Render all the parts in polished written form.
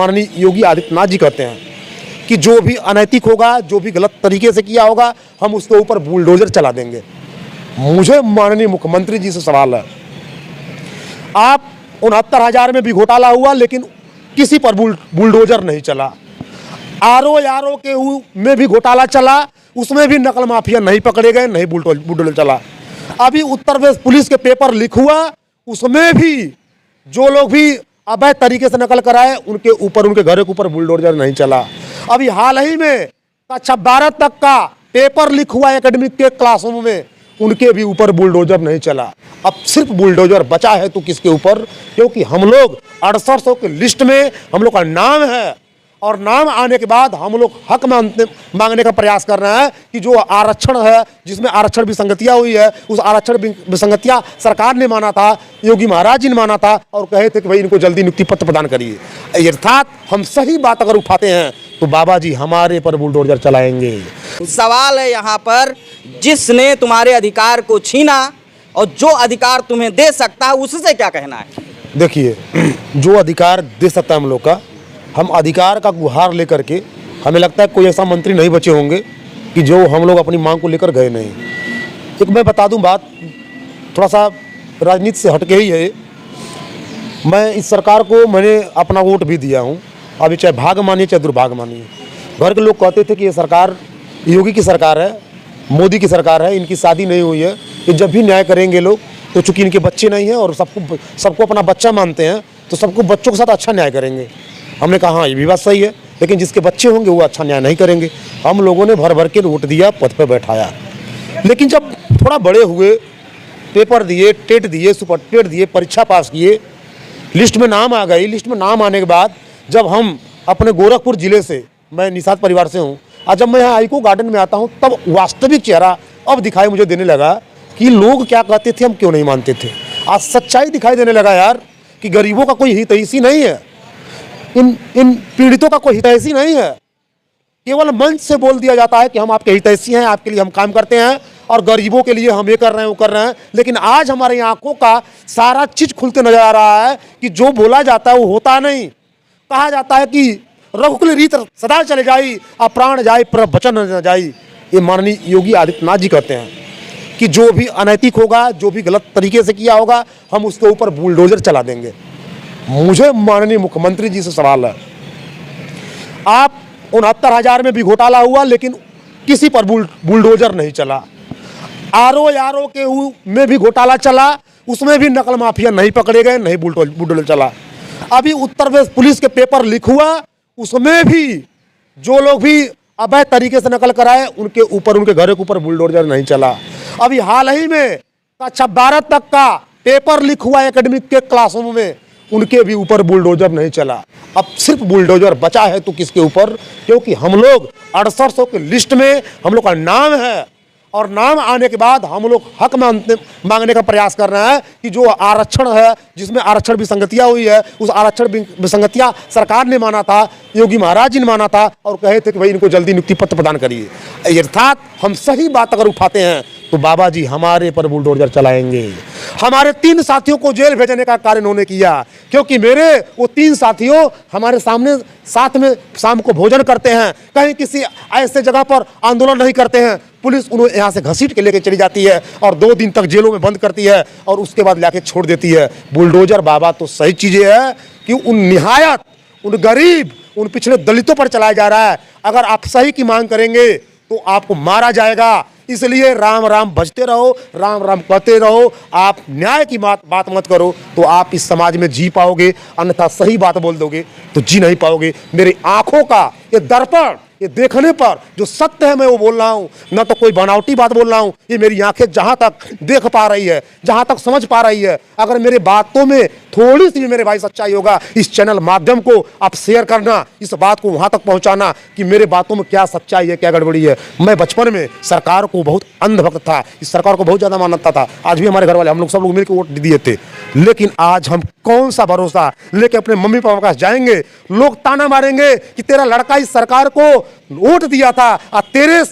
माननीय योगी आदित्यनाथ जी कहते हैं कि जो भी अनैतिक होगा, जो भी गलत तरीके से किया होगा, हम उसके ऊपर बुलडोजर चला देंगे। मुझे माननीय मुख्यमंत्री जी से सवाल है, आप 69,000 में भी घोटाला हुआ लेकिन किसी पर बुलडोजर नहीं चला। आरओ के में भी घोटाला चला, उसमें भी नकल माफिया नहीं पकड़े गए, नहीं बुलडोजर चला। अभी उत्तर प्रदेश पुलिस के पेपर लीक हुआ, उसमें भी जो लोग भी अवैध तरीके से नकल कराए उनके ऊपर, उनके घरों के ऊपर बुलडोजर नहीं चला। अभी हाल ही में कक्षा 12 तक का पेपर लीक हुआ एकेडमिक के क्लासरूम में, उनके भी ऊपर बुलडोजर नहीं चला। अब सिर्फ बुलडोजर बचा है तो किसके ऊपर? क्योंकि हम लोग 6800 की लिस्ट में हम लोग का नाम है और नाम आने के बाद हम लोग हक मांगने का प्रयास कर रहे हैं कि जो आरक्षण है, जिसमें आरक्षण विसंगतियां हुई है, उस आरक्षण विसंगतियां सरकार ने माना था, योगी महाराज जी ने माना था और कहे थे कि भाई इनको जल्दी नियुक्ति पत्र प्रदान करिए। अर्थात हम सही बात अगर उठाते हैं तो बाबा जी हमारे पर बुलडोजर चलाएंगे। सवाल है यहाँ पर, जिसने तुम्हारे अधिकार को छीना और जो अधिकार तुम्हें दे सकता है उससे क्या कहना है? देखिए, जो अधिकार दे सकता है हम लोग का, हम अधिकार का गुहार लेकर के, हमें लगता है कोई ऐसा मंत्री नहीं बचे होंगे कि जो हम लोग अपनी मांग को लेकर गए नहीं। एक मैं बता दूं बात, थोड़ा सा राजनीति से हटके ही है। मैं इस सरकार को मैंने अपना वोट भी दिया हूं, अभी चाहे भाग मानिए चाहे दुर्भाग्य मानिए। घर के लोग कहते थे कि ये सरकार योगी की सरकार है, मोदी की सरकार है, इनकी शादी नहीं हुई है, ये जब भी न्याय करेंगे लोग तो चूंकि इनके बच्चे नहीं हैं और सबको अपना बच्चा मानते हैं तो सबको बच्चों के साथ अच्छा न्याय करेंगे। हमने कहा हाँ ये भी बात सही है, लेकिन जिसके बच्चे होंगे वो अच्छा न्याय नहीं करेंगे। हम लोगों ने भर भर के वोट दिया, पद पर बैठाया, लेकिन जब थोड़ा बड़े हुए, पेपर दिए, टेट दिए, सुपर टेट दिए, परीक्षा पास किए, लिस्ट में नाम आ गई। लिस्ट में नाम आने के बाद जब हम अपने गोरखपुर जिले से, मैं निषाद परिवार से हूँ, आज जब मैं यहाँ आईको गार्डन में आता हूँ तब वास्तविक चेहरा अब दिखाई मुझे देने लगा कि लोग क्या कहते थे हम क्यों नहीं मानते थे। आज सच्चाई दिखाई देने लगा यार कि गरीबों का कोई हितैषी नहीं है, इन पीड़ितों का कोई हितैषी नहीं है। केवल मंच से बोल दिया जाता है कि हम आपके हितैषी हैं, आपके लिए हम काम करते हैं और गरीबों के लिए हम ये कर रहे हैं वो कर रहे हैं, लेकिन आज हमारे आंखों का सारा चीज खुलते नजर आ रहा है कि जो बोला जाता है वो होता नहीं। कहा जाता है कि रघुकुल रीत सदा चले जाई, अप्राण जाई पर वचन न जाई। ये माननीय योगी आदित्यनाथ जी कहते हैं कि जो भी अनैतिक होगा, जो भी गलत तरीके से किया होगा, हम उसके ऊपर बुलडोजर चला देंगे। मुझे माननीय मुख्यमंत्री जी से सवाल है, आप 69,000 में भी घोटाला हुआ लेकिन किसी पर बुलडोजर नहीं चला। आरओ के में भी घोटाला चला, उसमें भी नकल माफिया नहीं पकड़े गए, नहीं बुलडोजर चला। अभी उत्तर प्रदेश पुलिस के पेपर लीक हुआ, उसमें भी जो लोग भी अवैध तरीके से नकल कराए उनके ऊपर, उनके घरों के ऊपर बुलडोजर नहीं चला। अभी हाल ही में कक्षा 12 तक का पेपर लीक हुआ एकेडमिक के क्लासरूम में, उनके भी ऊपर बुलडोजर नहीं चला। अब सिर्फ बुलडोजर बचा है तो किसके ऊपर? क्योंकि हम लोग 6800 की लिस्ट में हम लोग का नाम है और नाम आने के बाद हम लोग हक मांगने का प्रयास कर रहे हैं कि जो आरक्षण है, जिसमें आरक्षण विसंगतियां हुई है, उस आरक्षण विसंगतियां सरकार ने माना था, योगी महाराज जी ने माना था और कहे थे कि भाई इनको जल्दी नियुक्ति पत्र प्रदान करिए। अर्थात हम सही बात अगर उठाते हैं तो बाबा जी हमारे पर बुलडोजर चलाएंगे। हमारे 3 साथियों को जेल भेजने का कार्य उन्होंने किया, क्योंकि मेरे वो 3 साथियों हमारे सामने साथ में शाम को भोजन करते हैं, कहीं किसी ऐसे जगह पर आंदोलन नहीं करते हैं, पुलिस उन्हें यहाँ से घसीट के लेके चली जाती है और 2 दिन तक जेलों में बंद करती है और उसके बाद लाके छोड़ देती है। बुलडोजर बाबा तो सही चीजें है कि उन निहायत, उन गरीब, उन पिछड़े दलितों पर चलाया जा रहा है। अगर आप सही की मांग करेंगे तो आपको मारा जाएगा। इसलिए राम राम भजते रहो, राम राम कहते रहो। आप न्याय की बात मत करो तो आप इस समाज में जी पाओगे, अन्यथा सही बात बोल दोगे तो जी नहीं पाओगे। मेरी आंखों का ये दर्पण, ये देखने पर जो सत्य है मैं वो बोल रहा हूँ, ना तो कोई बनावटी बात बोल रहा हूँ। ये मेरी आंखें जहाँ तक देख पा रही है, जहाँ तक समझ पा रही है, अगर मेरे बातों में थोड़ी सी भी मेरे भाई सच्चाई होगा, इस चैनल माध्यम को आप शेयर करना, इस बात को वहाँ तक पहुँचाना कि मेरे बातों में क्या सच्चाई है, क्या गड़बड़ी है। मैं बचपन में सरकार को बहुत अंधभक्त था, इस सरकार को बहुत ज़्यादा मानता था। आज भी हमारे घर वाले, हम लोग सब लोग मिलकर वोट दिए थे, लेकिन आज हम कौन सा भरोसा लेके अपने मम्मी पापा के पास जाएंगे? लोग ताना मारेंगे कि तेरा लड़का इस सरकार को वोट दिया था और तेरे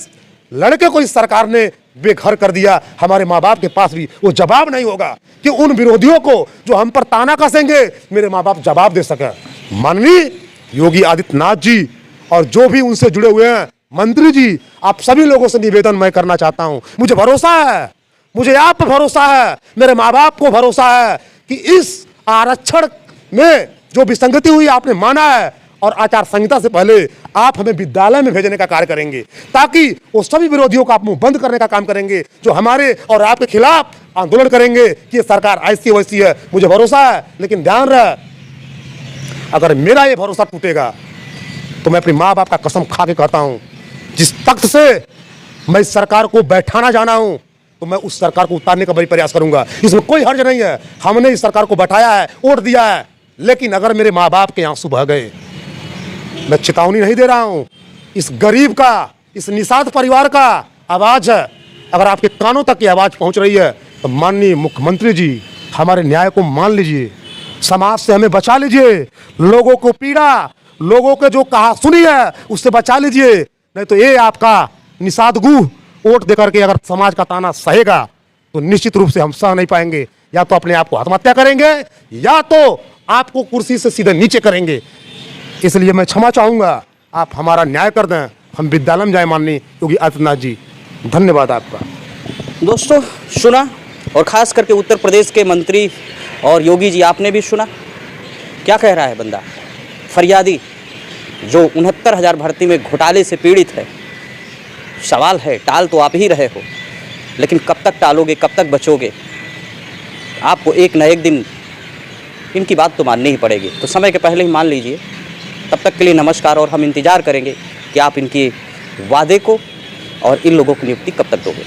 लड़के को इस सरकार ने बेघर कर दिया। हमारे माँ बाप के पास भी वो जवाब नहीं होगा कि उन विरोधियों को जो हम पर ताना कसेंगे, मेरे माँ बाप जवाब दे सके। माननीय योगी आदित्यनाथ जी और जो भी उनसे जुड़े हुए हैं मंत्री जी, आप सभी लोगों से निवेदन मैं करना चाहता हूं। मुझे भरोसा है, मुझे आप पर भरोसा है, मेरे माँ बाप को भरोसा है कि इस आरक्षण में जो विसंगति हुई आपने माना है और आचार संहिता से पहले आप हमें विद्यालय में भेजने का कार्य करेंगे, ताकि वो सभी विरोधियों का आप मुंह बंद करने का काम करेंगे जो हमारे और आपके खिलाफ आंदोलन करेंगे कि ये सरकार ऐसी वैसी है। मुझे भरोसा है, लेकिन ध्यान रहे, अगर मेरा ये भरोसा टूटेगा तो मैं अपनी माँ बाप का कसम खा के कहता हूं, जिस तख्त से मैं इस सरकार को बैठाना जाना हूं तो मैं उस सरकार को उतारने का बड़ी प्रयास करूंगा। इसमें कोई हर्ज नहीं है, हमने इस सरकार को बैठाया है, वोट दिया है, लेकिन अगर मेरे माँ बाप के आंसू बह गए, मैं चेतावनी नहीं दे रहा हूं, इस गरीब का, इस निषाद परिवार का आवाज है, अगर आपके कानों तक ये आवाज पहुंच रही है तो माननीय मुख्यमंत्री जी हमारे न्याय को मान लीजिए, समाज से हमें बचा लीजिए, लोगों को पीड़ा, लोगों के जो कहा सुनी है उससे बचा लीजिए, नहीं तो ये आपका निषाद गुह वोट देकर के अगर समाज का ताना सहेगा तो निश्चित रूप से हम सह नहीं पाएंगे, या तो अपने आप को आत्महत्या करेंगे या तो आपको कुर्सी से सीधे नीचे करेंगे। इसलिए मैं क्षमा चाहूंगा, आप हमारा न्याय कर दें, हम विद्यालय में जाए माननीय योगी आदित्यनाथ जी। धन्यवाद आपका। दोस्तों सुना, और ख़ास करके उत्तर प्रदेश के मंत्री और योगी जी आपने भी सुना क्या कह रहा है बंदा, फरियादी जो 69,000 भर्ती में घोटाले से पीड़ित है। सवाल है, टाल तो आप ही रहे हो, लेकिन कब तक टालोगे, कब तक बचोगे? आपको एक न एक दिन इनकी बात तो माननी ही पड़ेगी, तो समय के पहले ही मान लीजिए। तब तक के लिए नमस्कार, और हम इंतज़ार करेंगे कि आप इनके वादे को और इन लोगों की नियुक्ति कब तक दोगे।